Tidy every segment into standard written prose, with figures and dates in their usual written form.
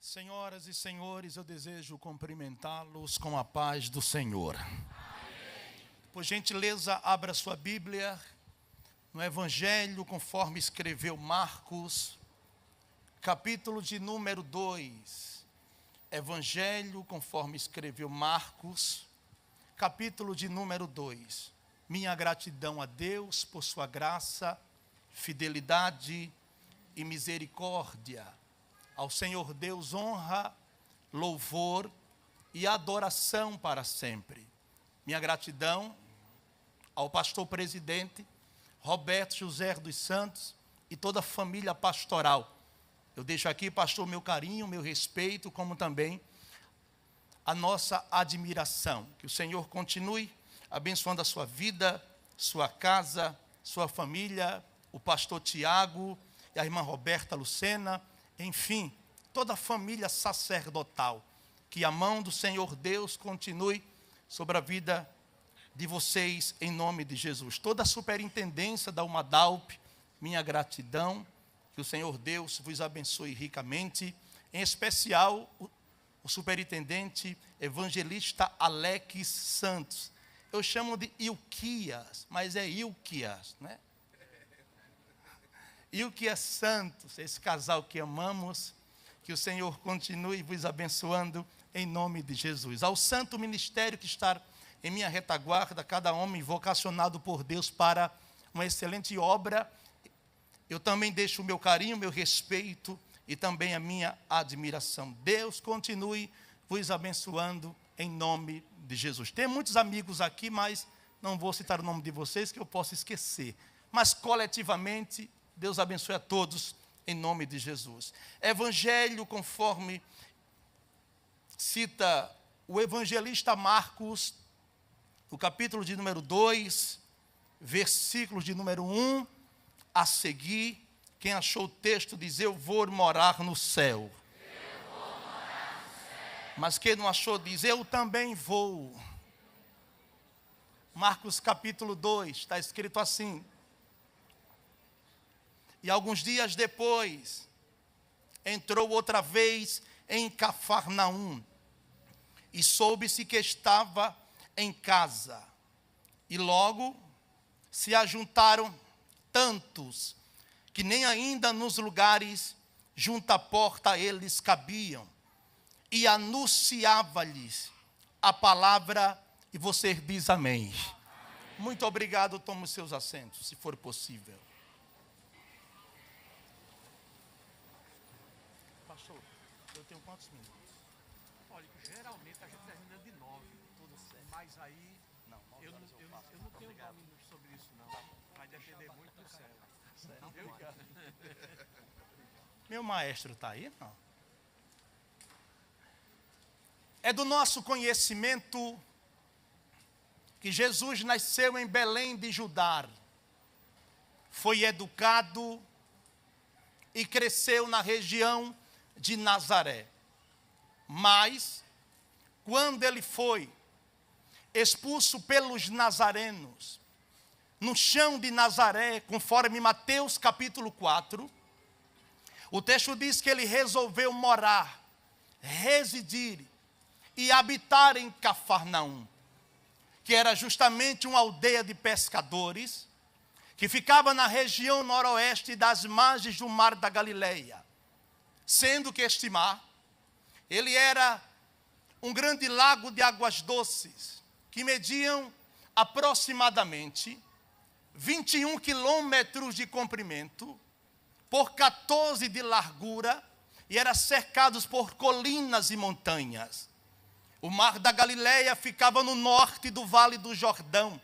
Senhoras e senhores, eu desejo cumprimentá-los com a paz do Senhor. Por gentileza, abra sua Bíblia no Evangelho conforme escreveu Marcos, capítulo de número 2. Evangelho conforme escreveu Marcos, capítulo de número 2. Minha gratidão a Deus por sua graça, fidelidade e misericórdia. Ao Senhor Deus honra, louvor e adoração para sempre. Minha gratidão ao pastor presidente Roberto José dos Santos e toda a família pastoral. Eu deixo aqui, pastor, meu carinho, meu respeito, como também a nossa admiração. Que o Senhor continue abençoando a sua vida, sua casa, sua família, o pastor Tiago e a irmã Roberta Lucena, enfim, toda a família sacerdotal. Que a mão do Senhor Deus continue sobre a vida de vocês, em nome de Jesus. Toda a superintendência da Umadalp, minha gratidão. Que o Senhor Deus vos abençoe ricamente. Em especial, o superintendente evangelista Alex Santos. Eu chamo de Ilquias, mas é Ilquias, né? Ilquias Santos, esse casal que amamos. Que o Senhor continue vos abençoando em nome de Jesus. Ao santo ministério que está em minha retaguarda, cada homem vocacionado por Deus para uma excelente obra, eu também deixo o meu carinho, o meu respeito e também a minha admiração. Deus continue vos abençoando em nome de Jesus. Tem muitos amigos aqui, mas não vou citar o nome de vocês que eu posso esquecer. Mas coletivamente, Deus abençoe a todos em nome de Jesus. Evangelho conforme cita o evangelista Marcos, o capítulo de número 2, versículos de número 1 a seguir. Quem achou o texto diz: eu vou morar no céu. Mas quem não achou diz: eu também vou. Marcos capítulo 2, está escrito assim: e alguns dias depois, entrou outra vez em Cafarnaum, e soube-se que estava em casa. E logo se ajuntaram tantos, que nem ainda nos lugares junto à porta eles cabiam. E anunciava-lhes a palavra, e você diz amém. Muito obrigado, tome os seus assentos, se for possível. Pastor, eu tenho quantos minutos? Olha, geralmente a gente termina de 9, Tudo certo. mas aí Não, eu não tenho domínio sobre isso não. Vai depender muito do céu. Viu? Meu maestro está aí? Não. É do nosso conhecimento que Jesus nasceu em Belém de Judá, foi educado e cresceu na região de Nazaré. Mas, quando ele foi expulso pelos nazarenos, no chão de Nazaré, conforme Mateus capítulo 4, o texto diz que ele resolveu morar, residir e habitar em Cafarnaum, que era justamente uma aldeia de pescadores, que ficava na região noroeste das margens do mar da Galileia. Sendo que este mar, ele era um grande lago de águas doces, que mediam aproximadamente 21 quilômetros de comprimento, por 14 de largura, e era cercados por colinas e montanhas. O mar da Galileia ficava no norte do Vale do Jordão,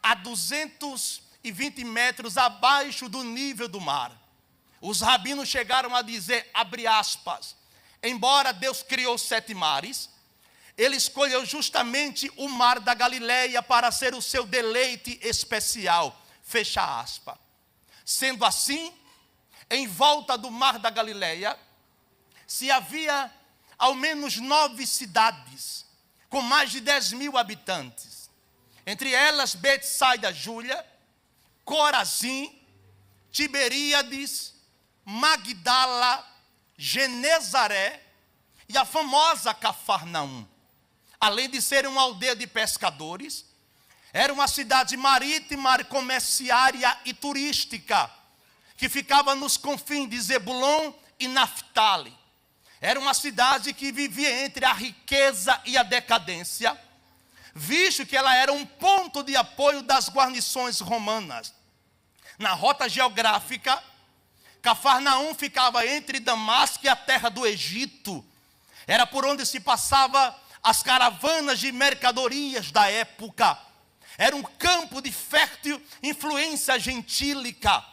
a 220 metros abaixo do nível do mar. Os rabinos chegaram a dizer, abre aspas, embora Deus criou 7 mares, ele escolheu justamente o mar da Galileia para ser o seu deleite especial, fecha aspas. Sendo assim, em volta do mar da Galileia, se havia ao menos 9 cidades, com mais de 10.000 habitantes. Entre elas, Betsaida Júlia, Corazim, Tiberíades, Magdala, Genezaré, e a famosa Cafarnaum. Além de ser uma aldeia de pescadores, era uma cidade marítima, comerciária e turística, que ficava nos confins de Zebulon e Naftali. Era uma cidade que vivia entre a riqueza e a decadência, visto que ela era um ponto de apoio das guarnições romanas. Na rota geográfica, Cafarnaum ficava entre Damasco e a terra do Egito. Era por onde se passava as caravanas de mercadorias da época. Era um campo de fértil influência gentílica.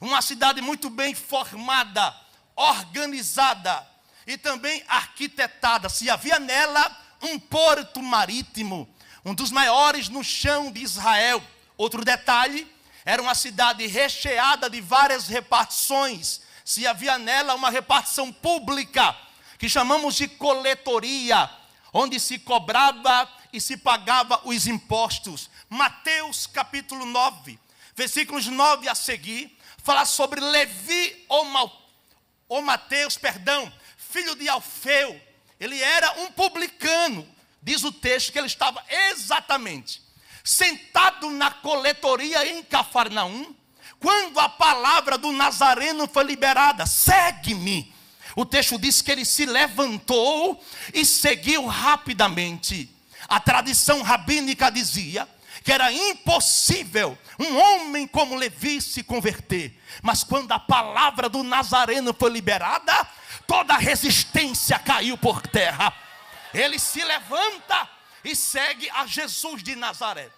Uma cidade muito bem formada, organizada e também arquitetada. Se havia nela um porto marítimo, um dos maiores no chão de Israel. Outro detalhe, era uma cidade recheada de várias repartições. Se havia nela uma repartição pública, que chamamos de coletoria, onde se cobrava e se pagava os impostos. Mateus capítulo 9, versículos 9 a seguir, fala sobre Levi ou Mateus, filho de Alfeu. Ele era um publicano. Diz o texto que ele estava exatamente sentado na coletoria em Cafarnaum, quando a palavra do Nazareno foi liberada: segue-me. O texto diz que ele se levantou e seguiu rapidamente. A tradição rabínica dizia que era impossível um homem como Levi se converter. Mas quando a palavra do Nazareno foi liberada, toda a resistência caiu por terra. Ele se levanta e segue a Jesus de Nazaré.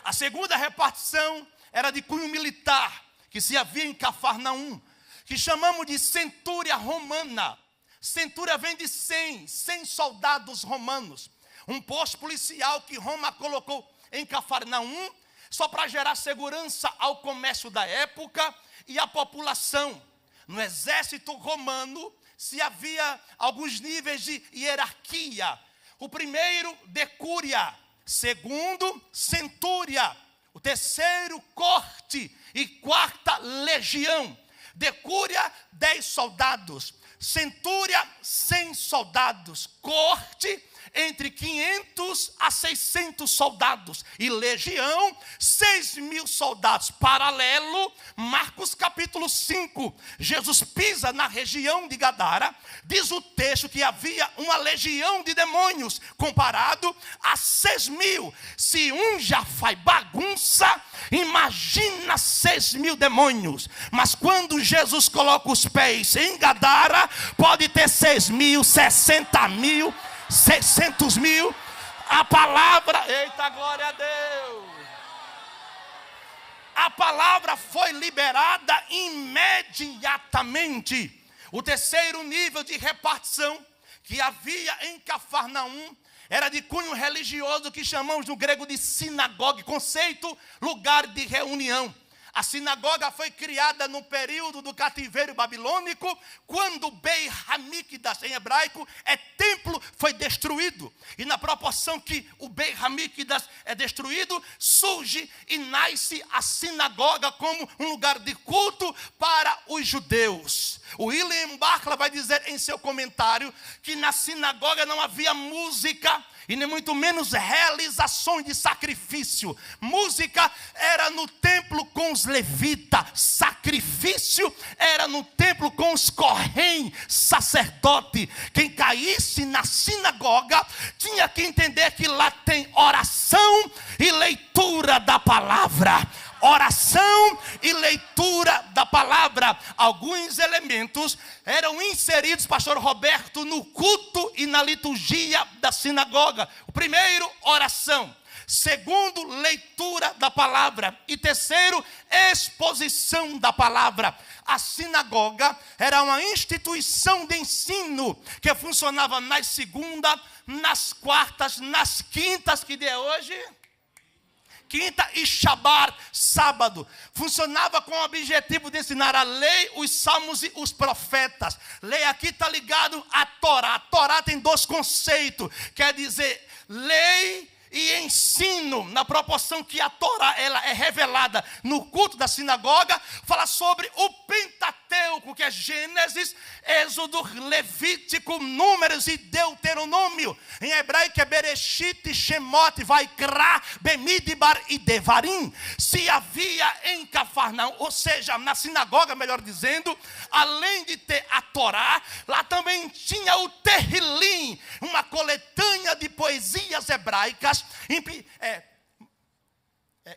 A segunda repartição era de cunho militar, que se havia em Cafarnaum, que chamamos de centúria romana. Centúria vem de 100 soldados romanos. Um posto policial que Roma colocou em Cafarnaum, só para gerar segurança ao comércio da época e à população. No exército romano, se havia alguns níveis de hierarquia. O primeiro, decúria. Segundo, centúria. O terceiro, corte. E quarta, legião. Decúria, 10 soldados. Centúria, 100 soldados. Corte, entre 500 a 600 soldados. E legião, 6.000 soldados. Paralelo, Marcos capítulo 5. Jesus pisa na região de Gadara. Diz o texto que havia uma legião de demônios, comparado a 6.000. Se um já faz bagunça, imagina 6.000 demônios. Mas quando Jesus coloca os pés em Gadara, pode ter 6.000, 60.000, 600.000. A palavra, eita glória a Deus, a palavra foi liberada imediatamente. O terceiro nível de repartição que havia em Cafarnaum era de cunho religioso, que chamamos no grego de sinagoga, conceito, lugar de reunião. A sinagoga foi criada no período do cativeiro babilônico, quando Beit Hamikdash, em hebraico, templo, foi destruído. E na proporção que o Beit Hamikdash é destruído, surge e nasce a sinagoga como um lugar de culto para os judeus. O William Barclay vai dizer em seu comentário que na sinagoga não havia música, e nem muito menos realizações de sacrifício. Música era no templo com os levitas, sacrifício era no templo com os corrém, sacerdote. Quem caísse na sinagoga tinha que entender que lá tem oração e leitura da palavra. Oração e leitura da palavra. Alguns elementos eram inseridos, pastor Roberto, no culto e na liturgia da sinagoga. O primeiro, oração. Segundo, leitura da palavra. E terceiro, exposição da palavra. A sinagoga era uma instituição de ensino que funcionava nas segundas, nas quartas, nas quintas, que dia é hoje? Quinta, e Shabat, sábado. Funcionava com o objetivo de ensinar a lei, os salmos e os profetas. Lei aqui está ligado à Torá. A Torá tem dois conceitos. Quer dizer, lei e ensino, na proporção que a Torá ela é revelada no culto da sinagoga, fala sobre o Pentateuco, que é Gênesis, Êxodo, Levítico, Números e Deuteronômio. Em hebraico é Bereshit, Shemot, Vaikra, Bemidbar e Devarim. Se havia em Cafarnaum, ou seja, na sinagoga, melhor dizendo, além de ter a Torá, lá também tinha o Terrilim, uma coletânea de poesias hebraicas,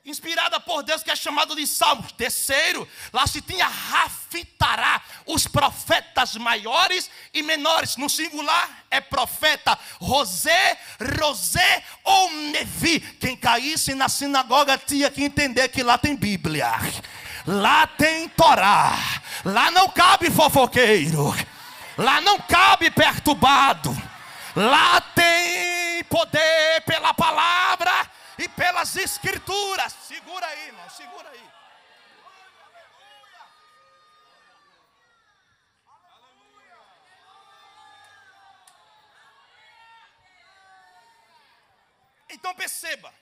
inspirada por Deus, que é chamado de Salmos. Terceiro, lá se tinha Rafitará, os profetas maiores e menores. No singular é profeta Rosé, Rosé ou Nevi. Quem caísse na sinagoga tinha que entender que lá tem Bíblia, lá tem Torá, lá não cabe fofoqueiro, lá não cabe perturbado, lá tem poder pela palavra e pelas escrituras. Segura aí, irmão, segura aí. Então perceba,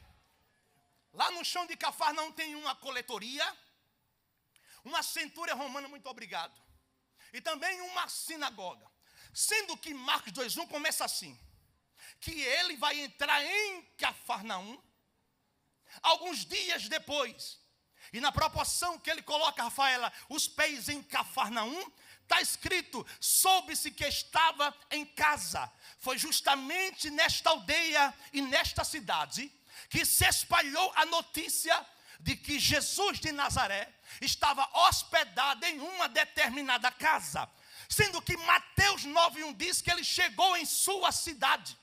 lá no chão de Cafarnaum tem uma coletoria, uma centúria romana, muito obrigado, e também uma sinagoga. Sendo que Marcos 2:1 começa assim, que ele vai entrar em Cafarnaum alguns dias depois. E na proporção que ele coloca, Rafaela, os pés em Cafarnaum, está escrito, soube-se que estava em casa. Foi justamente nesta aldeia e nesta cidade que se espalhou a notícia de que Jesus de Nazaré estava hospedado em uma determinada casa. Sendo que Mateus 9:1 diz que ele chegou em sua cidade.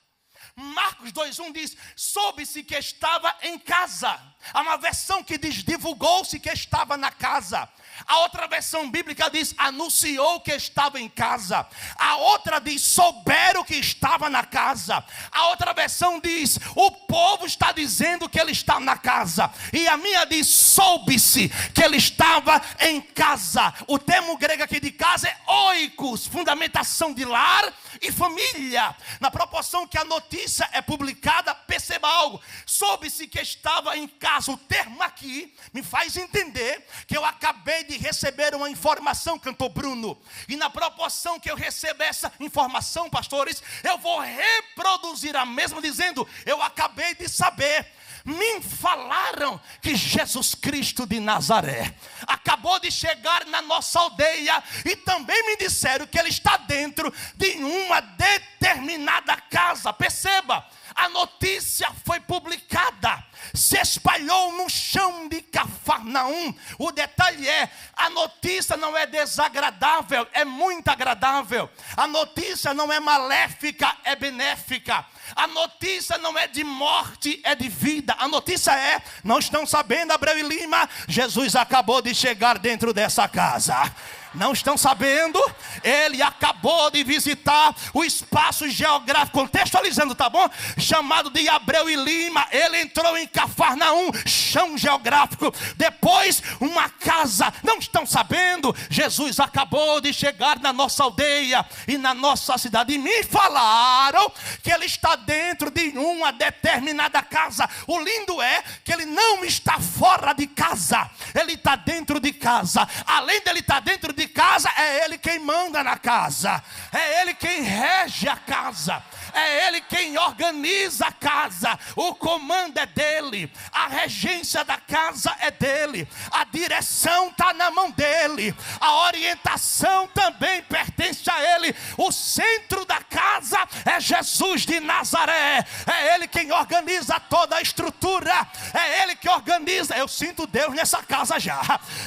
Marcos 2:1 diz, soube-se que estava em casa. Há uma versão que diz, divulgou-se que estava na casa. A outra versão bíblica diz, anunciou que estava em casa. A outra diz, souberam que estava na casa. A outra versão diz, o povo está dizendo que ele está na casa. E a minha diz, soube-se que ele estava em casa. O termo grego aqui de casa é oikos, fundamentação de lar e família. Na proporção que a notícia é publicada, perceba algo, soube-se que estava em casa. O termo aqui me faz entender que eu acabei de receber uma informação, cantor Bruno, e na proporção que eu recebo essa informação, pastores, eu vou reproduzir a mesma, dizendo, eu acabei de saber. Me falaram que Jesus Cristo de Nazaré acabou de chegar na nossa aldeia, e também me disseram que ele está dentro de uma determinada casa. Perceba, a notícia foi publicada, se espalhou no chão de Cafarnaum. O detalhe é, a notícia não é desagradável, é muito agradável. A notícia não é maléfica, é benéfica. A notícia não é de morte, é de vida. A notícia é, não estão sabendo, Abreu e Lima, Jesus acabou de chegar dentro dessa casa. Não estão sabendo? Ele acabou de visitar o espaço geográfico, contextualizando, tá bom? Chamado de Abreu e Lima. Ele entrou em Cafarnaum, chão geográfico. Depois, uma casa. Não estão sabendo? Jesus acabou de chegar na nossa aldeia e na nossa cidade. E me falaram que ele está dentro de uma determinada casa. O lindo é que ele não está fora de casa. Ele está dentro de casa. Além dele estar dentro de casa, é ele quem manda na casa, é ele quem rege a casa, é ele quem organiza a casa. O comando é dele, a regência da casa é dele, a direção está na mão dele, a orientação também pertence a ele. O centro da casa é Jesus de Nazaré, é ele quem organiza toda a estrutura, é ele que organiza. Eu sinto Deus nessa casa já.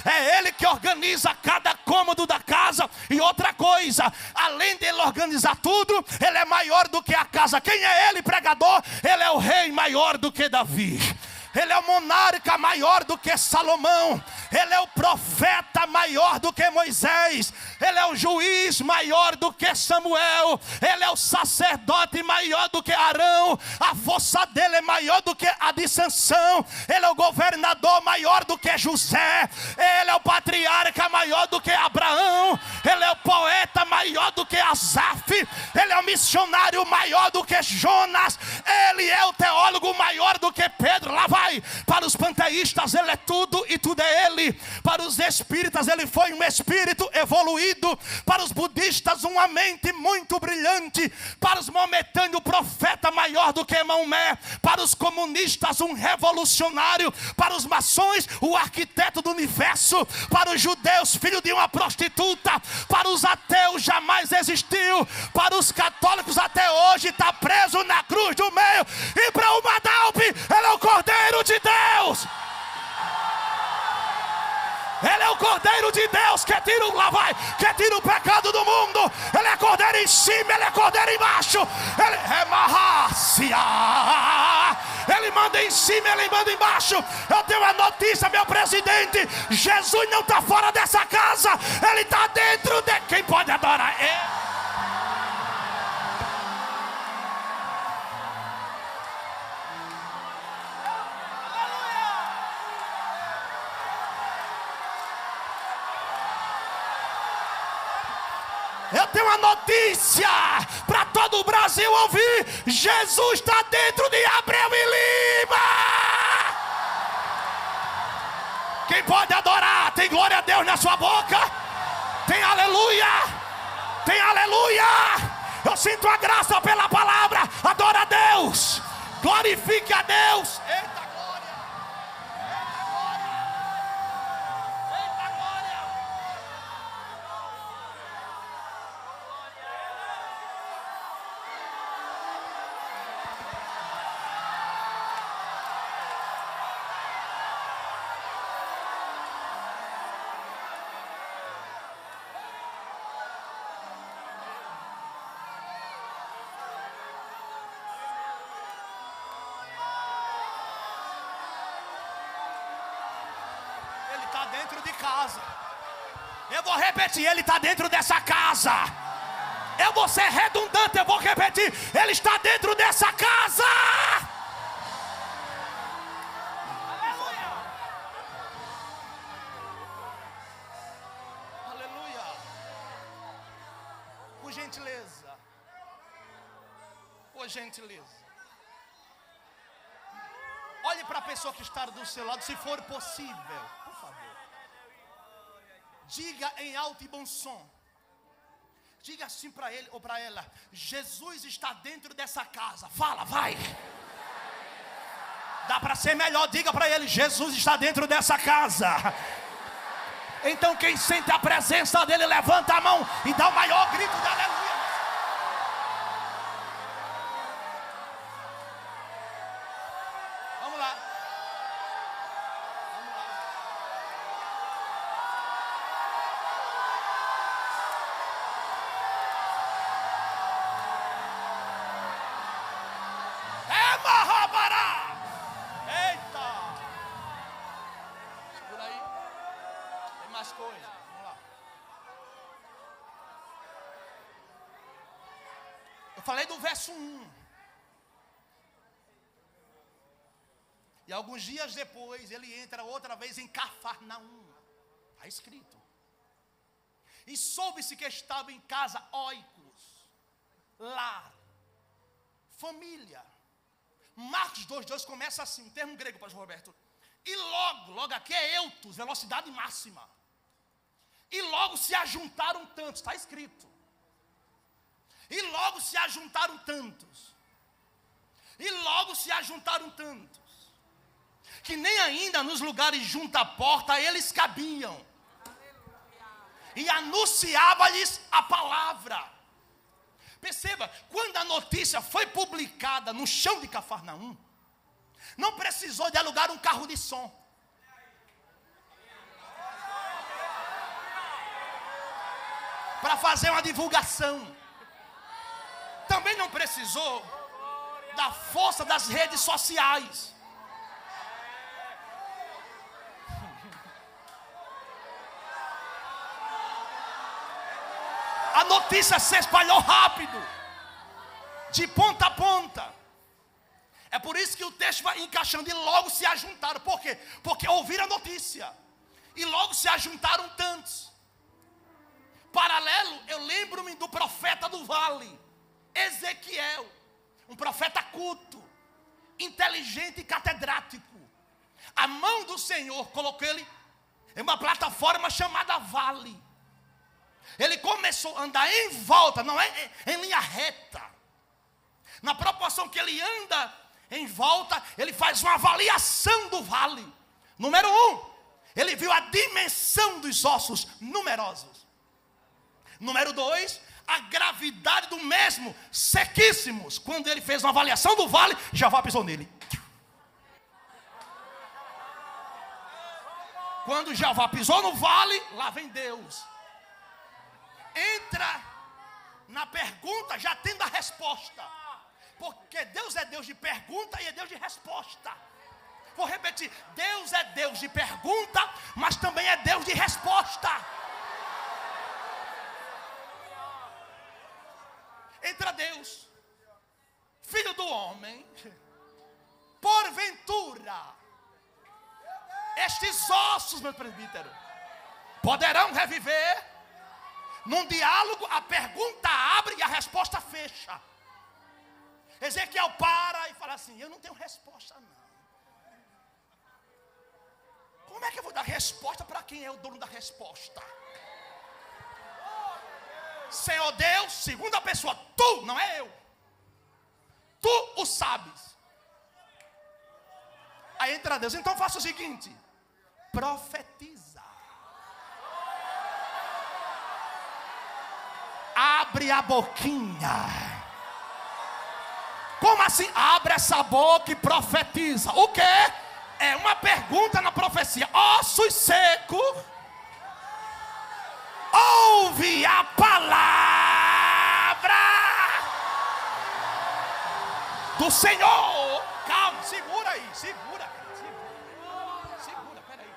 É ele que organiza cada cômodo da casa. E outra coisa, além dele organizar tudo, ele é maior do que a casa. Quem é ele, pregador? Ele é o rei maior do que Davi. Ele é o monarca maior do que Salomão, ele é o profeta maior do que Moisés, ele é o juiz maior do que Samuel, ele é o sacerdote maior do que Arão, a força dele é maior do que a de Sansão, ele é o governador maior do que José, ele é o patriarca maior do que Abraão, ele é o poeta maior do que Asaf, ele é o missionário maior do que Jonas, ele é o teólogo maior do que Pedro. Lá vai. Para os panteístas ele é tudo e tudo é ele. Para os espíritas ele foi um espírito evoluído. Para os budistas uma mente muito brilhante. Para os maometâneos o profeta maior do que Maomé. Para os comunistas um revolucionário. Para os maçons o arquiteto do universo. Para os judeus filho de uma prostituta. Para os ateus jamais existiu. Para os católicos até hoje está preso na cruz do meio. E para o Madalpe ele é o Cordeiro de Deus. Ele é o Cordeiro de Deus que tira o pecado do mundo. Ele é Cordeiro em cima, ele é Cordeiro embaixo. Ele é Marrácia. Ele manda em cima, ele manda embaixo. Eu tenho uma notícia, meu presidente: Jesus não está fora dessa casa, ele está dentro de quem pode adorar ele. Eu tenho uma notícia para todo o Brasil ouvir: Jesus está dentro de Abreu e Lima. Quem pode adorar? Tem glória a Deus na sua boca? Tem aleluia? Tem aleluia? Eu sinto a graça pela palavra. Adora a Deus, glorifique a Deus. Eita glória! Eita glória! Está dentro de casa. Eu vou repetir: ele está dentro dessa casa. Eu vou ser redundante, eu vou repetir: ele está dentro dessa casa. Aleluia. Aleluia. Por gentileza. Por gentileza. Olhe para a pessoa que está do seu lado, se for possível, por favor. Diga em alto e bom som. Diga assim para ele ou para ela: Jesus está dentro dessa casa. Fala, vai. Dá para ser melhor. Diga para ele: Jesus está dentro dessa casa. Então quem sente a presença dele, levanta a mão e dá o maior grito de aleluia. Vamos lá. É Mahabará. Eita. Segura aí. Tem mais coisa. Vamos lá. Eu falei do verso 1. E alguns dias depois ele entra outra vez em Cafarnaum. Está escrito. E soube-se que estava em casa óicos, lar, família. Marcos 2:2 começa assim, um termo grego, pastor Roberto. E logo aqui é eutos, velocidade máxima. E logo se ajuntaram tantos, está escrito. E logo se ajuntaram tantos. E logo se ajuntaram tantos, que nem ainda nos lugares junto à porta eles cabiam. E anunciava-lhes a palavra. Perceba, quando a notícia foi publicada no chão de Cafarnaum, não precisou de alugar um carro de som. Para fazer uma divulgação. Também não precisou da força das redes sociais. A notícia se espalhou rápido, de ponta a ponta. É por isso que o texto vai encaixando e logo se ajuntaram. Por quê? Porque ouviram a notícia e logo se ajuntaram tantos. Paralelo, eu lembro-me do profeta do vale, Ezequiel, um profeta culto, inteligente e catedrático. A mão do Senhor colocou ele em uma plataforma chamada vale. Ele começou a andar em volta, não é em linha reta. Na proporção que ele anda em volta, ele faz uma avaliação do vale. Número 1, ele viu a dimensão dos ossos numerosos. Número 2, a gravidade do mesmo, sequíssimos. Quando ele fez uma avaliação do vale, Jeová pisou nele. Quando Jeová pisou no vale, lá vem Deus. Entra na pergunta já tendo a resposta. Porque Deus é Deus de pergunta e é Deus de resposta. Vou repetir, Deus é Deus de pergunta, mas também é Deus de resposta. Entra Deus, filho do homem, porventura, estes ossos, meu presbítero, poderão reviver? Num diálogo, a pergunta abre e a resposta fecha. Ezequiel para e fala assim: eu não tenho resposta não. Como é que eu vou dar resposta para quem é o dono da resposta? Senhor Deus, segunda pessoa, tu, não é eu. Tu o sabes. Aí entra Deus, então faça o seguinte: profetiza. Abre a boquinha. Como assim? Abre essa boca e profetiza. O quê? É uma pergunta na profecia. Ossos secos, ouve a palavra do Senhor. Calma, segura aí, segura, peraí.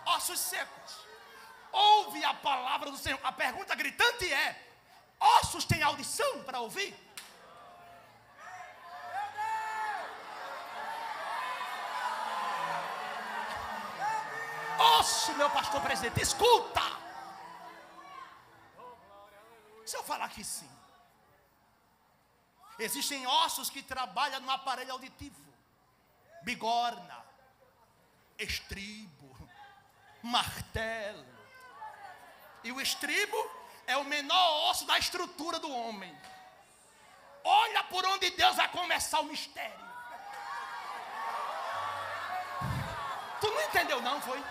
Ossos secos, ouve a palavra do Senhor. A pergunta gritante é: ossos têm audição para ouvir? Osso, meu pastor presidente, escuta. Se eu falar que sim, existem ossos que trabalham no aparelho auditivo: bigorna, estribo, martelo. E o estribo é o menor osso da estrutura do homem. Olha por onde Deus vai começar o mistério. Tu não entendeu não, foi?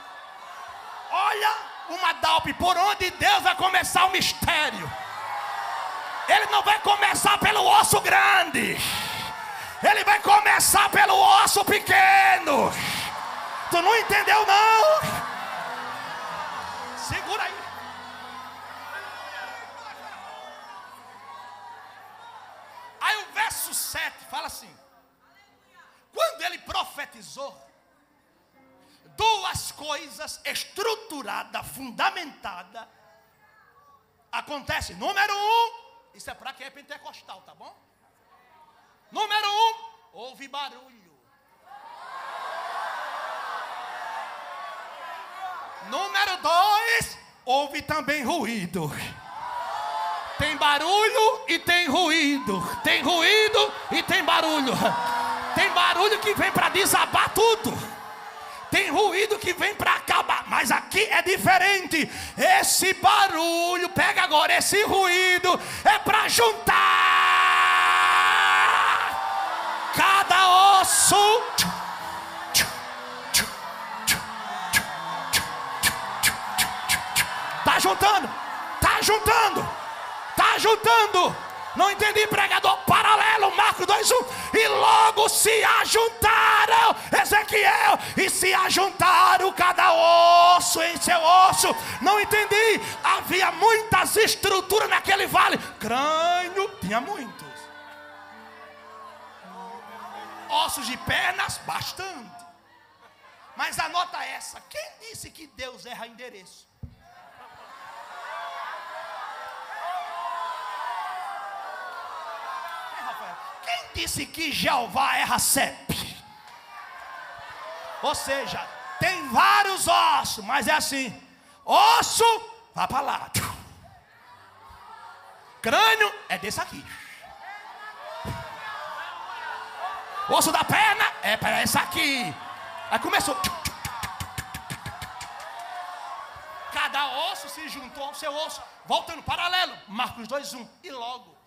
Olha uma dalpe, por onde Deus vai começar o mistério. Ele não vai começar pelo osso grande, ele vai começar pelo osso pequeno. Tu não entendeu não? Segura aí. Aí o verso 7 fala assim: quando ele profetizou, duas coisas estruturadas, fundamentadas, acontece. Número 1, isso é para quem é pentecostal, tá bom? Número 1, houve barulho. Número 2, houve também ruído. Tem barulho e tem ruído. Tem ruído e tem barulho. Tem barulho que vem para desabar tudo. Tem ruído que vem para acabar. Mas aqui é diferente. Esse barulho, pega agora, esse ruído é para juntar cada osso. Tá juntando, tá juntando, tá juntando. Não entendi, pregador. Paralelo, Marcos 2:1. E logo se ajuntaram, Ezequiel, e se ajuntaram cada osso em seu osso. Não entendi. Havia muitas estruturas naquele vale. Crânio, tinha muitos. Ossos de pernas, bastante. Mas anota essa: quem disse que Deus erra endereço? Quem disse que Jeová é Racep? Ou seja, tem vários ossos, mas é assim: osso, vai para lá. Crânio é desse aqui. Osso da perna é para essa aqui. Aí começou. Cada osso se juntou ao seu osso. Voltando paralelo. Marcos 2:1. E logo.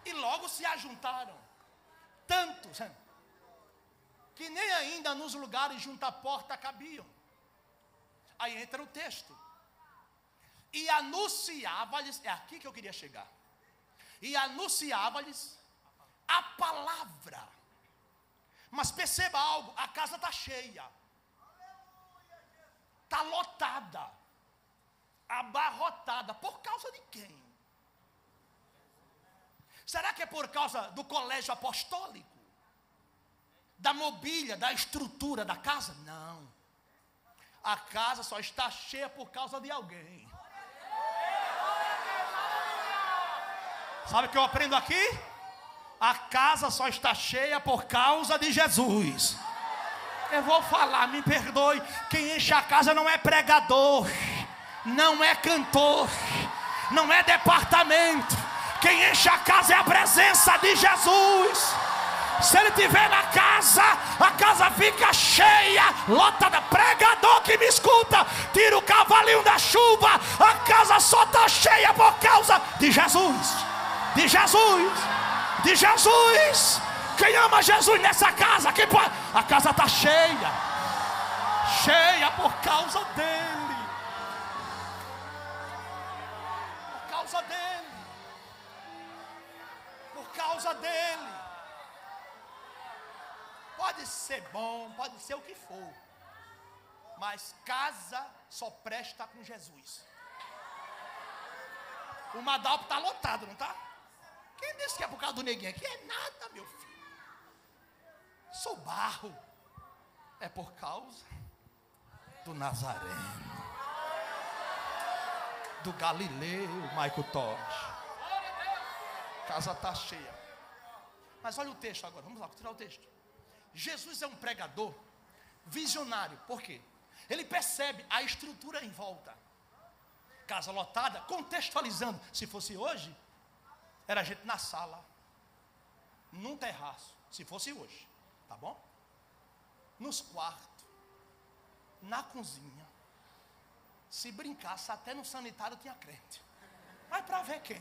E logo se ajuntaram. Tantos, que nem ainda nos lugares junto à porta cabiam. Aí entra o texto. E anunciava-lhes, é aqui que eu queria chegar. E anunciava-lhes a palavra. Mas perceba algo, a casa está cheia. Está lotada. Abarrotada. Por causa de quem? Será que é por causa do colégio apostólico? Da mobília, da estrutura da casa? Não. A casa só está cheia por causa de alguém. Sabe o que eu aprendo aqui? A casa só está cheia por causa de Jesus. Eu vou falar, me perdoe. Quem enche a casa não é pregador, não é cantor, não é departamento. Quem enche a casa é a presença de Jesus. Se ele estiver na casa, a casa fica cheia, lotada. Pregador que me escuta, tira o cavalinho da chuva. A casa só está cheia por causa de Jesus. De Jesus, de Jesus. Quem ama Jesus nessa casa? A casa está cheia, cheia por causa dele. Por causa dele. Por causa dele. Pode ser bom, pode ser o que for, mas casa só presta com Jesus. O Madalpo está lotado, não está? Quem disse que é por causa do neguinho aqui? É nada, meu filho. Sou barro. É por causa do Nazareno, do Galileu, Michael Tosh. Casa está cheia. Mas olha o texto agora, vamos lá, vou tirar o texto. Jesus é um pregador visionário. Por quê? Ele percebe a estrutura em volta. Casa lotada, contextualizando. Se fosse hoje, era gente na sala, num terraço. Se fosse hoje, tá bom? Nos quartos, na cozinha. Se brincasse, até no sanitário tinha crente. Mas para ver quem?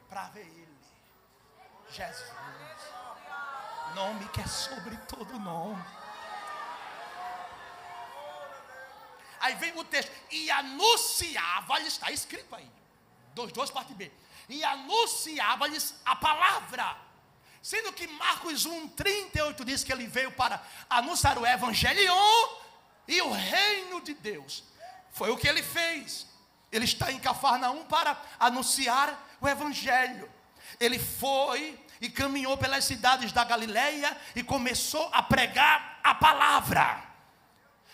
Para ver ele, Jesus, nome que é sobre todo nome. Aí vem o texto, e anunciava-lhes, está escrito aí, 2:2 parte B, e anunciava-lhes a palavra, sendo que Marcos 1:38 diz que ele veio para anunciar o evangelho e o reino de Deus. Foi o que ele fez. Ele está em Cafarnaum para anunciar o evangelho. Ele foi e caminhou pelas cidades da Galileia e começou a pregar a palavra.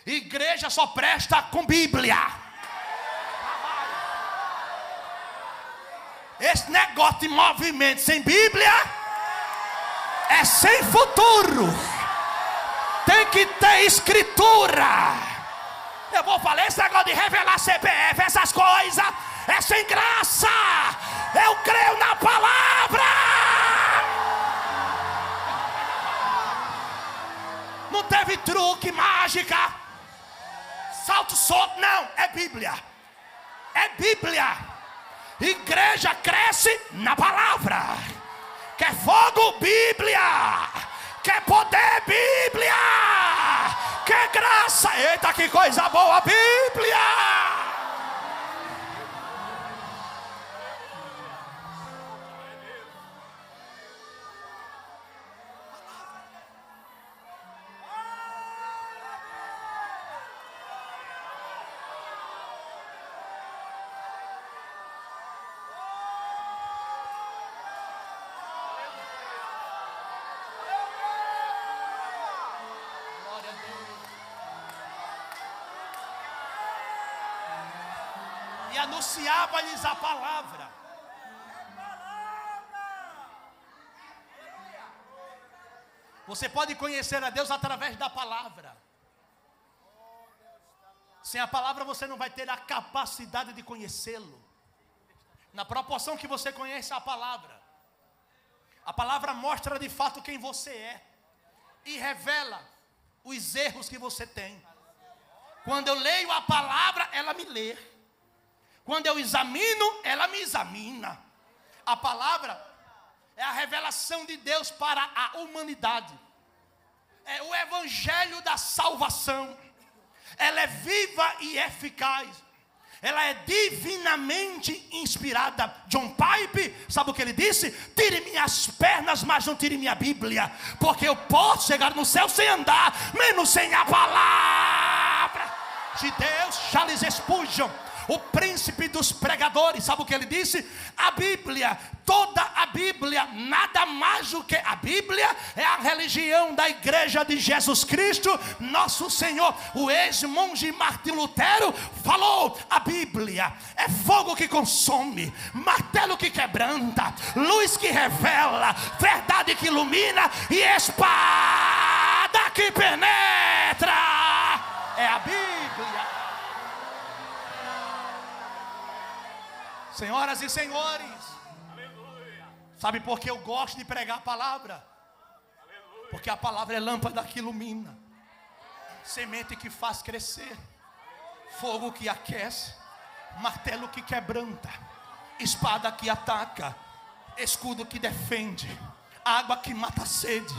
Igreja só presta com Bíblia. Esse negócio de movimento sem Bíblia é sem futuro. Tem que ter escritura. Eu vou falar, esse negócio de revelar CPF, essas coisas, é sem graça. Eu creio na palavra. Não teve truque, mágica, salto solto, não, é Bíblia. É Bíblia. Igreja cresce na palavra. Quer fogo? Bíblia. Quer poder? Bíblia. Quer graça? Eita, que coisa boa, Bíblia. e anunciava-lhes a palavra. Você pode conhecer a Deus através da palavra. Sem a palavra você não vai ter a capacidade de conhecê-lo. Na proporção que você conhece a palavra mostra de fato quem você é e revela os erros que você tem. Quando eu leio a palavra, ela me lê. Quando eu examino, ela me examina. A palavra é a revelação de Deus para a humanidade. É o evangelho da salvação. Ela é viva e eficaz. Ela é divinamente inspirada. John Pipe, sabe o que ele disse? Tire minhas pernas, mas não tire minha Bíblia, porque eu posso chegar no céu sem andar, menos sem a palavra de Deus. Charles Spurgeon, o príncipe dos pregadores, sabe o que ele disse? A Bíblia, toda a Bíblia, nada mais do que a Bíblia é a religião da igreja de Jesus Cristo, nosso Senhor. O ex-monge Martim Lutero falou: a Bíblia é fogo que consome, martelo que quebranta, luz que revela, verdade que ilumina e espada que penetra. É a Bíblia. Senhoras e senhores, aleluia. Sabe por que eu gosto de pregar a palavra? Aleluia. Porque a palavra é lâmpada que ilumina, semente que faz crescer, fogo que aquece, martelo que quebranta, espada que ataca, escudo que defende, água que mata a sede,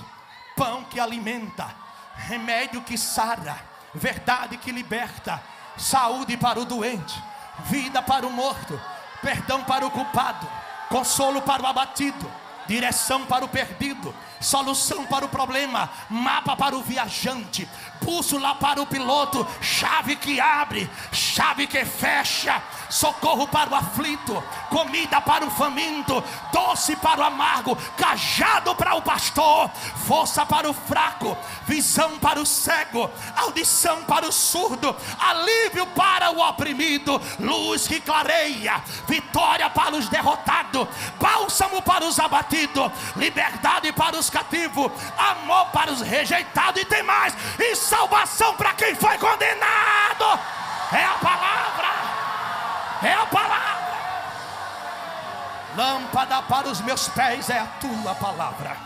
pão que alimenta, remédio que sara, verdade que liberta, saúde para o doente, vida para o morto, perdão para o culpado, consolo para o abatido, direção para o perdido, solução para o problema, mapa para o viajante, bússola para o piloto, chave que abre, chave que fecha, socorro para o aflito, comida para o faminto, doce para o amargo, cajado para o pastor, força para o fraco, visão para o cego, audição para o surdo, alívio para o oprimido, luz que clareia, vitória para os derrotados, bálsamo para os abatidos, liberdade para os cativos, amor para os rejeitados, e tem mais, e salvação para quem foi condenado. É a palavra, é a palavra. Lâmpada para os meus pés é a tua palavra,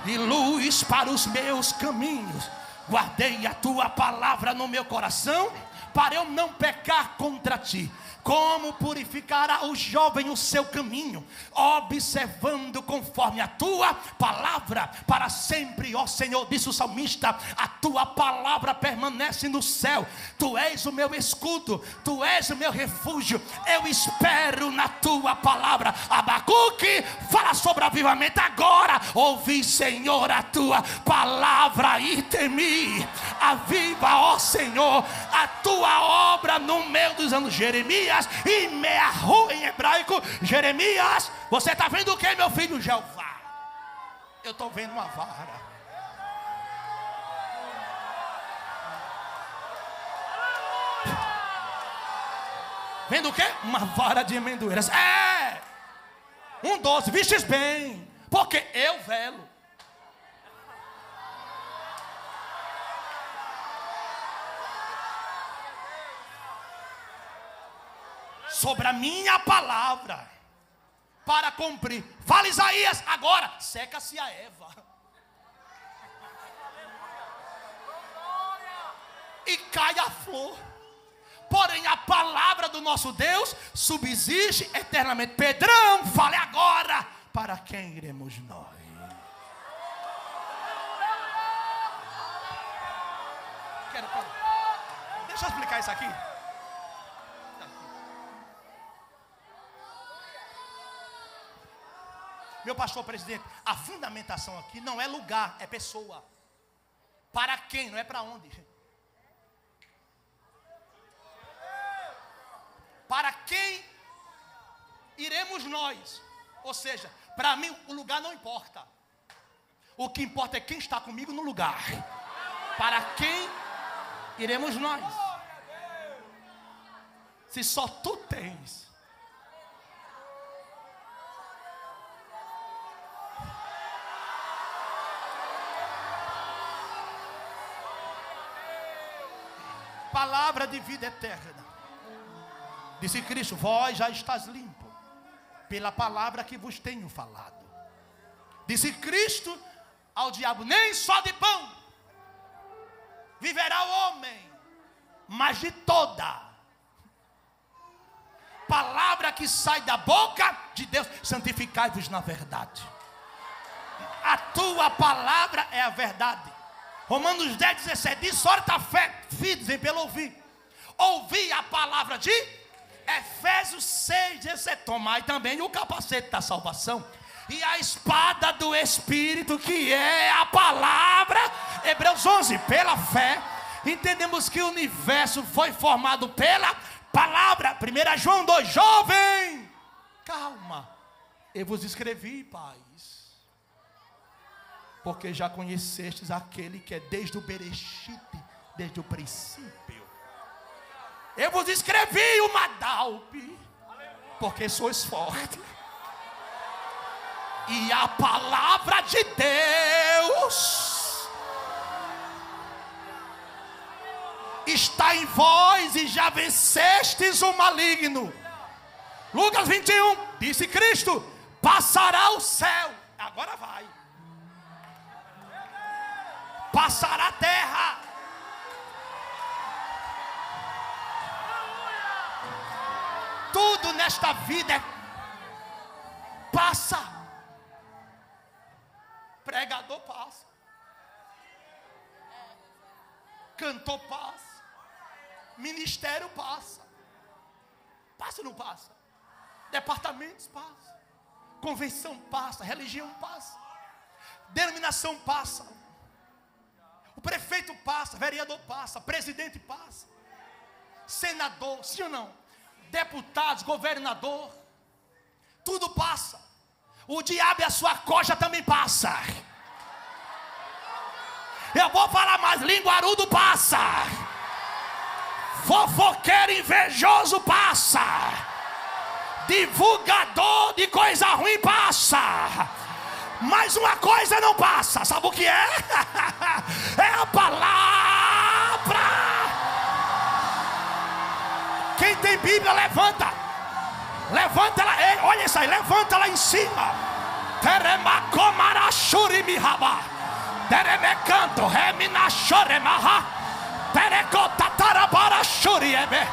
e luz para os meus caminhos. Guardei a tua palavra no meu coração, para eu não pecar contra ti. Como purificará o jovem o seu caminho? Observando conforme a tua palavra para sempre, ó Senhor. Disse o salmista: a tua palavra permanece no céu. Tu és o meu escudo, tu és o meu refúgio. Eu espero na tua palavra. Abacuque fala sobre avivamento agora. Ouvi, Senhor, a tua palavra e temi. Aviva, ó Senhor, a tua obra no meio dos anos. Jeremias e Meahu em hebraico, Jeremias. Você está vendo o que, meu filho? Jeová. Eu estou vendo uma vara. Vendo o que? Uma vara de amendoeiras. 1:12, vistes bem, porque eu velo. Sobre a minha palavra para cumprir. Fala, Isaías, agora seca-se a Eva e cai a flor, porém a palavra do nosso Deus subsiste eternamente. Pedrão, fale agora, para quem iremos nós? Deixa eu explicar isso aqui. Meu pastor presidente, a fundamentação aqui não é lugar, é pessoa. Para quem, não é para onde. Para quem iremos nós? Ou seja, para mim o lugar não importa. O que importa é quem está comigo no lugar. Para quem iremos nós? se só tu tens? Palavra de vida eterna. Disse Cristo: vós já estás limpo pela palavra que vos tenho falado. Disse Cristo ao diabo: nem só de pão viverá o homem, mas de toda palavra que sai da boca de Deus. Santificai-vos na verdade. A tua palavra é a verdade. Romanos 10:17 diz: sorte a fé, dizem pelo ouvir. Ouvir a palavra de Efésios 6:17. Tomai também o capacete da salvação e a espada do Espírito, que é a palavra. Hebreus 11, pela fé entendemos que o universo foi formado pela palavra. 1 João 2, jovem, calma, eu vos escrevi, pais, porque já conhecestes aquele que é desde o Bereshit, desde o princípio. Eu vos escrevi o Madalpe, porque sois forte, e a palavra de Deus está em vós, e já vencestes o maligno. Lucas 21, disse Cristo: passará o céu, agora vai, passará a terra, tudo nesta vida passa. Pregador passa, cantor passa, ministério passa. Passa ou não passa? Departamentos passa, convenção passa, religião passa, denominação passa, o prefeito passa, vereador passa, presidente passa, senador, sim ou não? Deputados, governador, tudo passa. O diabo e a sua coxa também passa. Eu vou falar mais, linguarudo passa, fofoqueiro invejoso passa, divulgador de coisa ruim passa, mas uma coisa não passa, sabe o que é? É a palavra. Quem tem Bíblia, levanta. Levanta ela, olha isso aí, levanta lá em cima. Teremacomarachurimihabá, teremecanto, reminachoremaha, terecotatarabarachuriebe,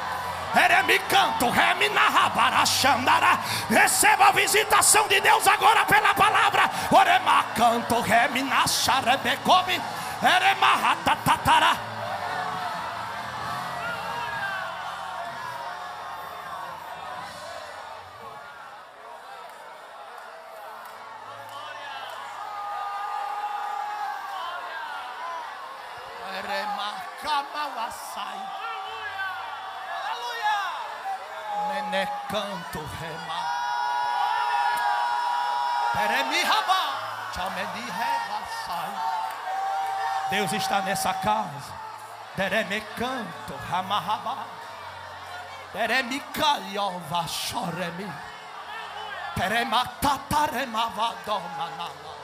eremicanto, reminahabarachandara. Receba a visitação de Deus agora pela palavra. Oremacanto, reminacharebecomi, eremahatatara. Canto rema, teremihaba, chamedi revasai. Deus está nessa casa. Teremecanto ramahaba, teremicaiova choremi, terematataremavadomanala,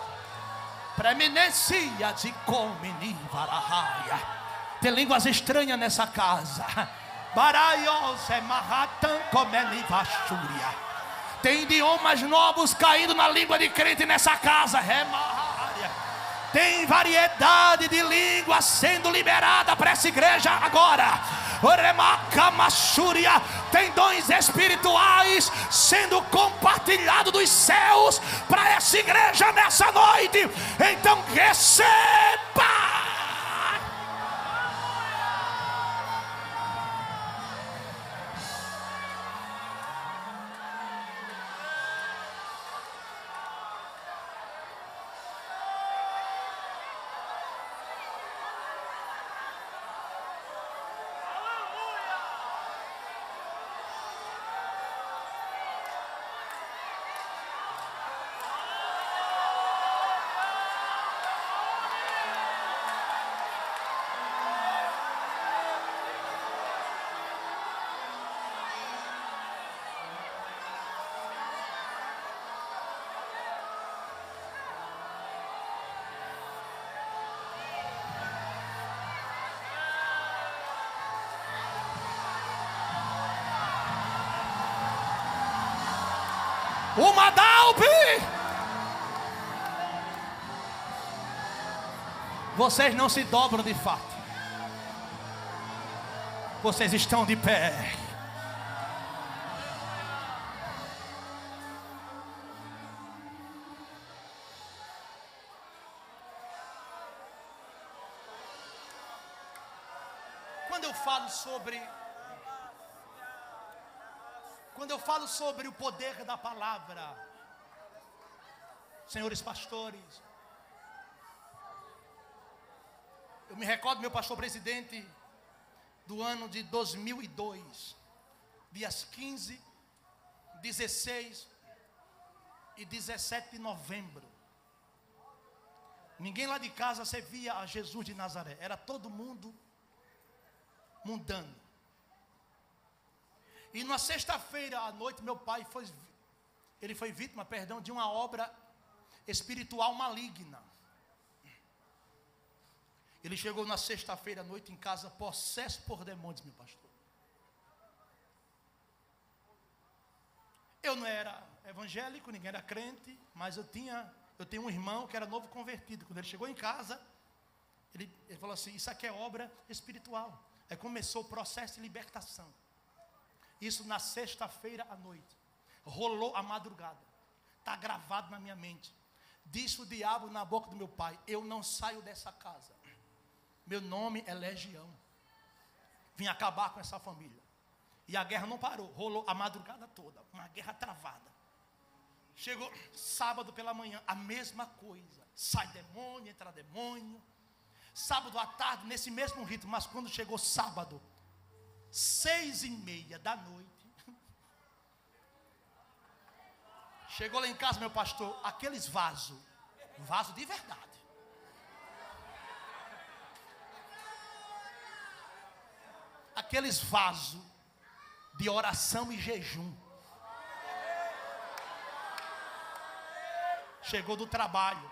preeminencia de comini varahaya. Tem línguas estranhas nessa casa. Tem idiomas novos caindo na língua de crente nessa casa. Tem variedade de línguas sendo liberada para essa igreja agora. Tem dons espirituais sendo compartilhados dos céus para essa igreja nessa noite. Então receba. O Madalpe! Vocês não se dobram de fato. Vocês estão de pé. Quando eu falo sobre o poder da palavra, senhores pastores, eu me recordo meu pastor presidente do ano de 2002, dias 15, 16 e 17 de novembro. Ninguém lá de casa servia a Jesus de Nazaré, era todo mundo mundano. E na sexta-feira à noite meu pai foi vítima, de uma obra espiritual maligna. Ele chegou na sexta-feira à noite em casa possesso por demônios, meu pastor. Eu não era evangélico, ninguém era crente, mas eu tenho um irmão que era novo convertido. Quando ele chegou em casa, ele falou assim: isso aqui é obra espiritual. Aí começou o processo de libertação. Isso na sexta-feira à noite. Rolou a madrugada. Está gravado na minha mente. Disse o diabo na boca do meu pai: eu não saio dessa casa. Meu nome é Legião. Vim acabar com essa família. E a guerra não parou. Rolou a madrugada toda. Uma guerra travada. Chegou sábado pela manhã, a mesma coisa. Sai demônio, entra demônio. Sábado à tarde, nesse mesmo ritmo. Mas quando chegou sábado, 6:30 da noite, chegou lá em casa, meu pastor, aqueles vaso de verdade. Aqueles vasos de oração e jejum. Chegou do trabalho,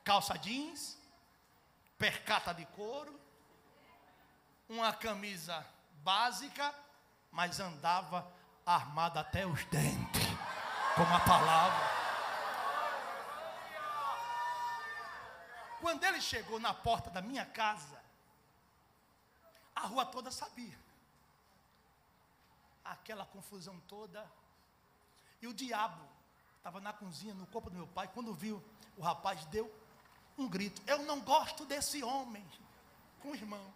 calça jeans, percata de couro, uma camisa básica, mas andava armado até os dentes, com a palavra. Quando ele chegou na porta da minha casa, a rua toda sabia. Aquela confusão toda. E o diabo estava na cozinha, no corpo do meu pai. Quando viu, o rapaz deu um grito: eu não gosto desse homem. Com o irmão.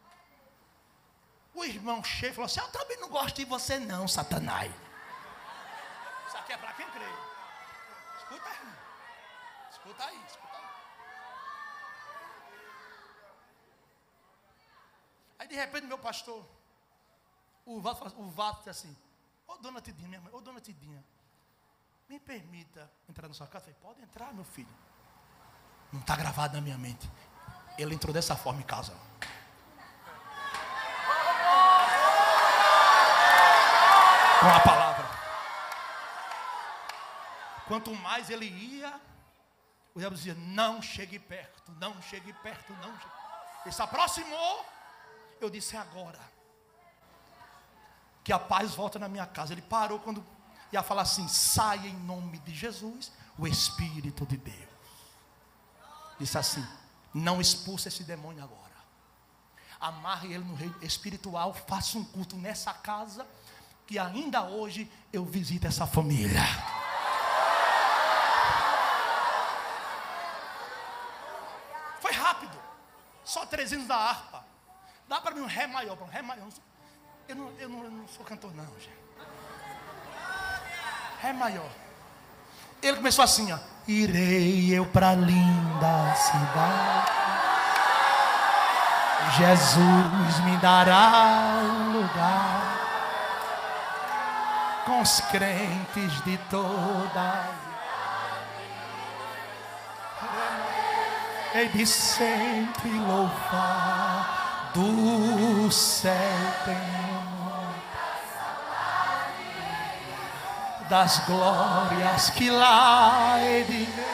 O irmão cheio falou assim: eu também não gosto de você não, Satanás. Isso aqui é para quem crê. Escuta aí. Escuta aí, escuta aí. Aí de repente meu pastor, o vaso disse assim: ô dona Tidinha, minha mãe, ô dona Tidinha, me permita entrar na sua casa. Eu falei: pode entrar, meu filho. Não está gravado na minha mente. Ele entrou dessa forma em casa. Com a palavra. Quanto mais ele ia, o diabo dizia: não chegue perto, não chegue perto, não chegue. Ele se aproximou. Eu disse: agora que a paz volta na minha casa. Ele parou quando ia falar assim: saia em nome de Jesus o Espírito de Deus. Disse assim: não expulse esse demônio agora. Amarre ele no reino espiritual. Faça um culto nessa casa, que ainda hoje eu visito essa família. Foi rápido. Só 300 da harpa. Dá para mim um ré maior. Um ré maior. Eu não sou cantor não, gente. Ré maior. Ele começou assim, ó: irei eu para linda cidade, Jesus me dará um lugar com os crentes de toda. Hei de sempre louvar, do céu tenho das glórias que lá hei de ver.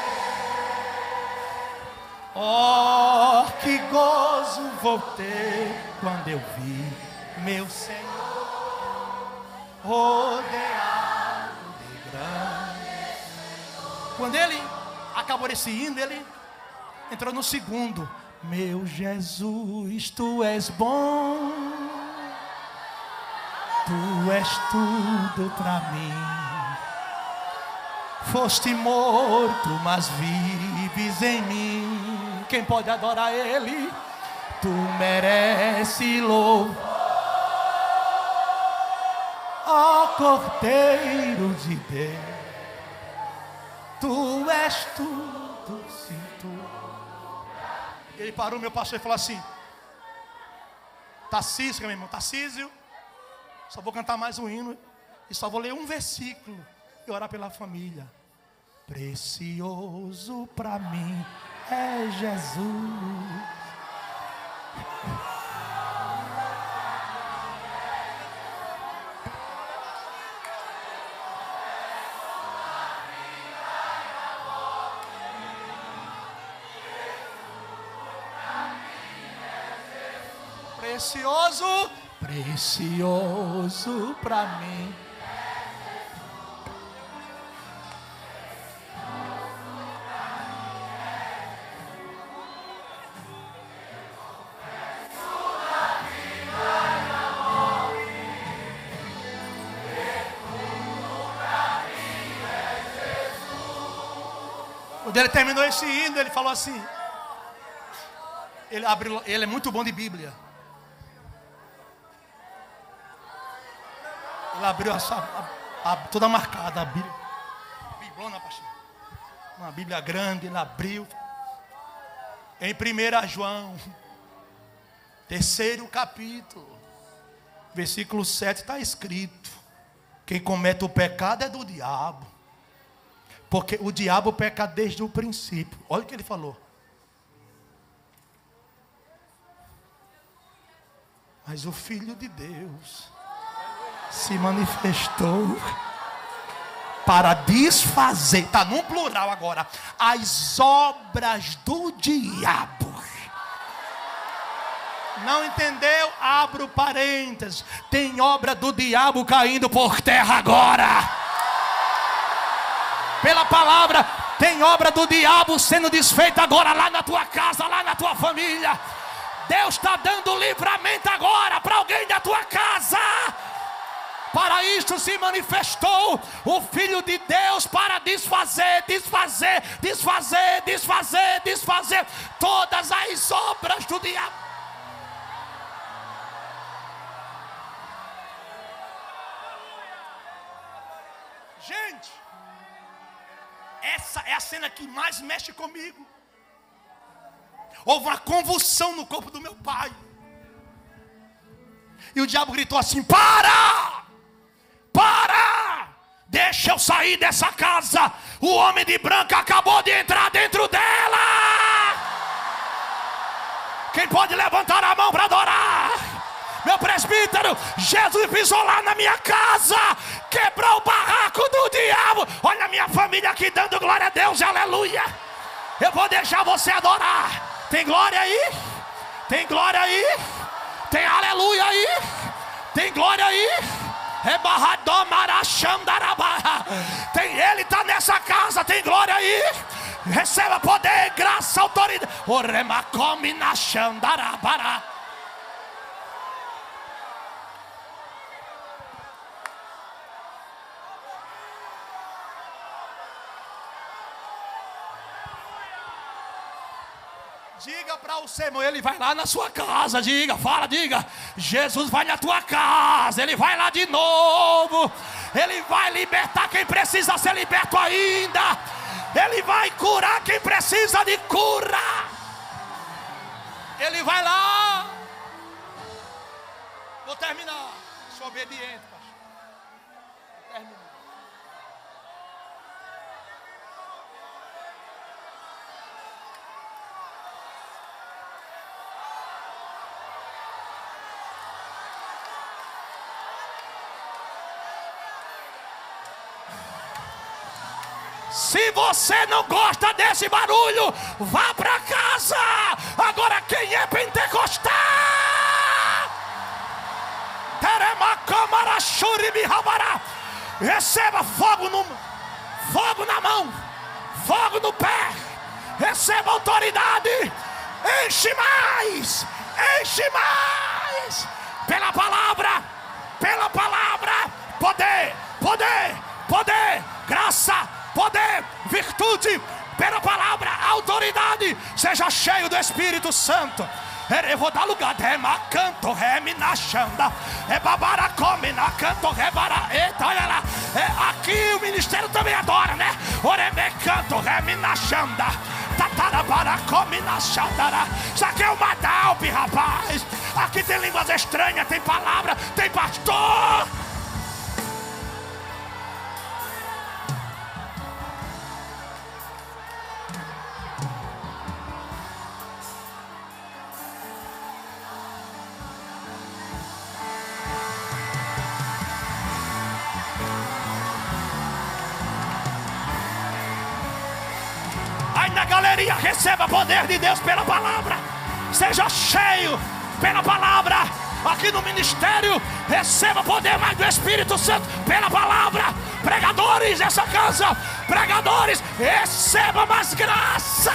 Oh, que gozo vou ter quando eu vi meu Senhor rodeado de grande. Quando ele acabou esse hino, ele entrou no segundo. Meu Jesus, tu és bom, tu és tudo pra mim. Foste morto, mas vives em mim. Quem pode adorar ele? Tu merece louvor, ó Cordeiro de Deus. Tu és tudo, sim, tu. Ele parou, meu pastor, e falou assim: Tarcísio, meu irmão, Tarcísio, só vou cantar mais um hino e só vou ler um versículo e orar pela família. Precioso pra mim é Jesus. Precioso, precioso pra mim. Quando ele terminou esse hino, ele falou assim, ele é muito bom de Bíblia. Ele abriu toda marcada a Bíblia. Bíblia, pastor. Uma Bíblia grande, ele abriu. Em 1 João, 3º capítulo, versículo 7, está escrito: quem comete o pecado é do diabo, porque o diabo peca desde o princípio. Olha o que ele falou. Mas o Filho de Deus se manifestou para desfazer, está no plural agora, as obras do diabo. Não entendeu? Abro parênteses. Tem obra do diabo caindo por terra agora. Pela palavra, tem obra do diabo sendo desfeita agora lá na tua casa, lá na tua família. Deus está dando livramento agora para alguém da tua casa. Para isto se manifestou o Filho de Deus, para desfazer todas as obras do diabo. Gente, essa é a cena que mais mexe comigo. Houve uma convulsão no corpo do meu pai. E o diabo gritou assim: para! Deixa eu sair dessa casa. O homem de branco acabou de entrar dentro dela. Quem pode levantar a mão para adorar? Meu presbítero, Jesus pisou lá na minha casa, quebrou o barraco do diabo. Olha a minha família aqui dando glória a Deus, aleluia. Eu vou deixar você adorar. Tem glória aí? Tem glória aí? Tem aleluia aí? Tem glória aí? Tem, ele está nessa casa, tem glória aí. Receba poder, graça, autoridade. Diga para o Senhor, ele vai lá na sua casa. Diga, Jesus vai na tua casa, ele vai lá de novo. Ele vai libertar quem precisa ser liberto ainda. Ele vai curar quem precisa de cura. Ele vai lá. Vou terminar. Sou obediente, pastor. Vou terminar. Se você não gosta desse barulho, vá para casa. Agora quem é pentecostal? Receba fogo na mão. Fogo no pé. Receba autoridade. Enche mais. Enche mais. Pela palavra. Pela palavra. Poder. Poder. Poder. Graça. Poder. Virtude. Pela palavra. Autoridade. Seja cheio do Espírito Santo. Eu vou dar lugar, canto, na chanda, babara come na canto, rebara, eita, olha lá, aqui o ministério também adora, né? Oreme canto, na chanda, tatarabara come na chandara. Isso aqui é uma dalpe, rapaz. Aqui tem línguas estranhas, tem palavra, tem pastor. Na galeria, receba poder de Deus pela palavra. Seja cheio pela palavra. Aqui no ministério, receba poder mais do Espírito Santo pela palavra. Pregadores dessa casa, pregadores, receba mais graça.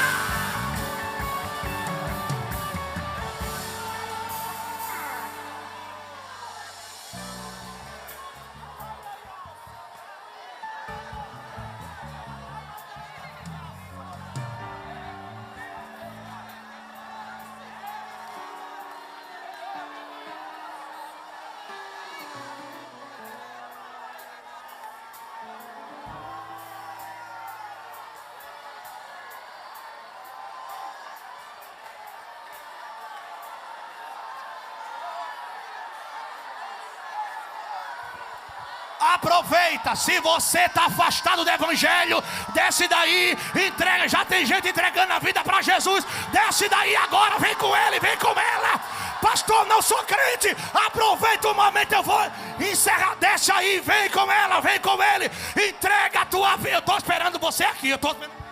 Aproveita, se você está afastado do evangelho, desce daí, entrega. Já tem gente entregando a vida para Jesus. Desce daí agora, vem com ele, vem com ela. Pastor, não sou crente. Aproveita o momento, eu vou encerrar. Desce aí, vem com ela, vem com ele. Entrega a tua vida. Eu estou esperando você aqui. Eu estou esperando.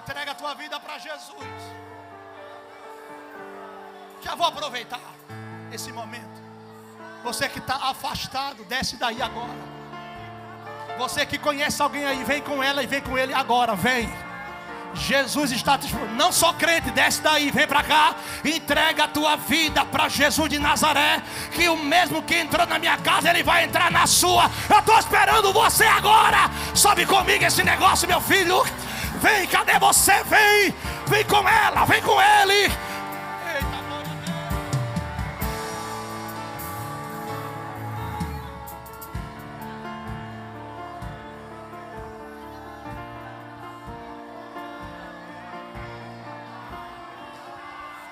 Entrega a tua vida para Jesus. Já vou aproveitar esse momento. Você que está afastado, desce daí agora. Você que conhece alguém aí, vem com ela e vem com ele agora, vem. Jesus está te esperando. Não sou crente, desce daí, vem para cá. Entrega a tua vida para Jesus de Nazaré. Que o mesmo que entrou na minha casa, ele vai entrar na sua. Eu estou esperando você agora. Sobe comigo esse negócio, meu filho. Vem, cadê você? Vem, vem com ela, vem com ele. Eita, glória a Deus.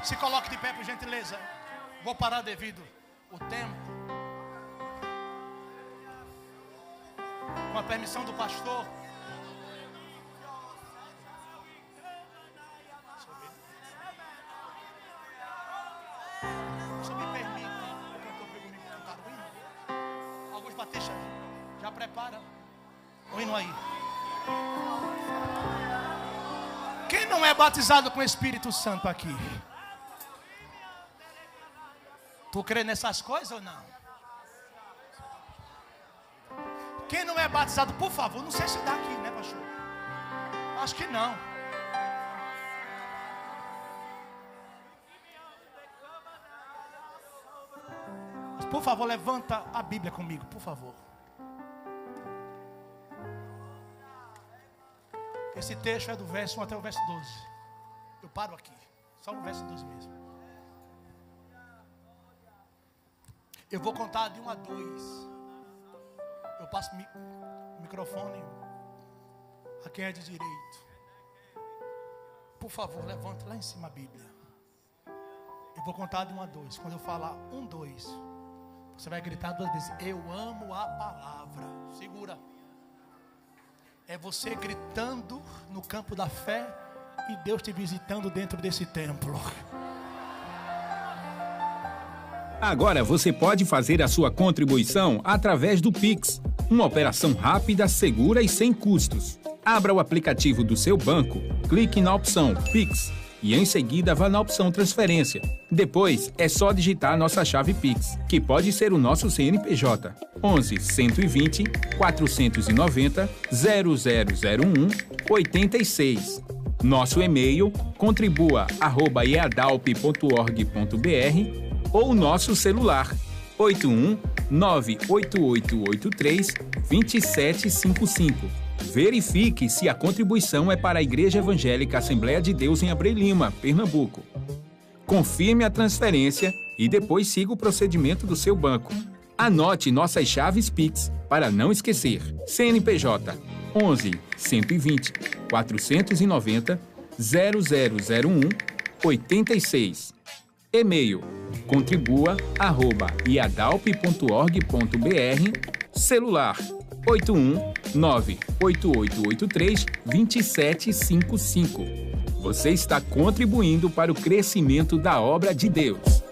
Se coloque de pé, por gentileza. Vou parar devido ao tempo. Com a permissão do pastor. Já prepara o hino aí. Quem não é batizado com o Espírito Santo aqui? Tu crê nessas coisas ou não? Quem não é batizado, por favor, não sei se dá aqui, né, pastor? Acho que não. Por favor, levanta a Bíblia comigo, por favor. Esse texto é do verso 1 até o verso 12. Eu paro aqui, só no verso 12 mesmo. Eu vou contar de 1 a 2. Eu passo o microfone a quem é de direito. Por favor, levanta lá em cima a Bíblia. Eu vou contar de 1 a 2. Quando eu falar 1, 2, você vai gritar 2 vezes. Eu amo a palavra. Segura. É você gritando no campo da fé e Deus te visitando dentro desse templo. Agora você pode fazer a sua contribuição através do Pix. Uma operação rápida, segura e sem custos. Abra o aplicativo do seu banco, clique na opção Pix e em seguida vá na opção transferência. Depois é só digitar nossa chave Pix, que pode ser o nosso CNPJ 11 120 490 0001 86. Nosso e-mail contribua@eadalp.org.br ou nosso celular 81 98883 2755. Verifique se a contribuição é para a Igreja Evangélica Assembleia de Deus em Abreu Lima, Pernambuco. Confirme a transferência e depois siga o procedimento do seu banco. Anote nossas chaves Pix para não esquecer. CNPJ 11 120 490 0001 86. E-mail contribua@iadalp.org.br. Celular 81 98883 2755. Você está contribuindo para o crescimento da obra de Deus.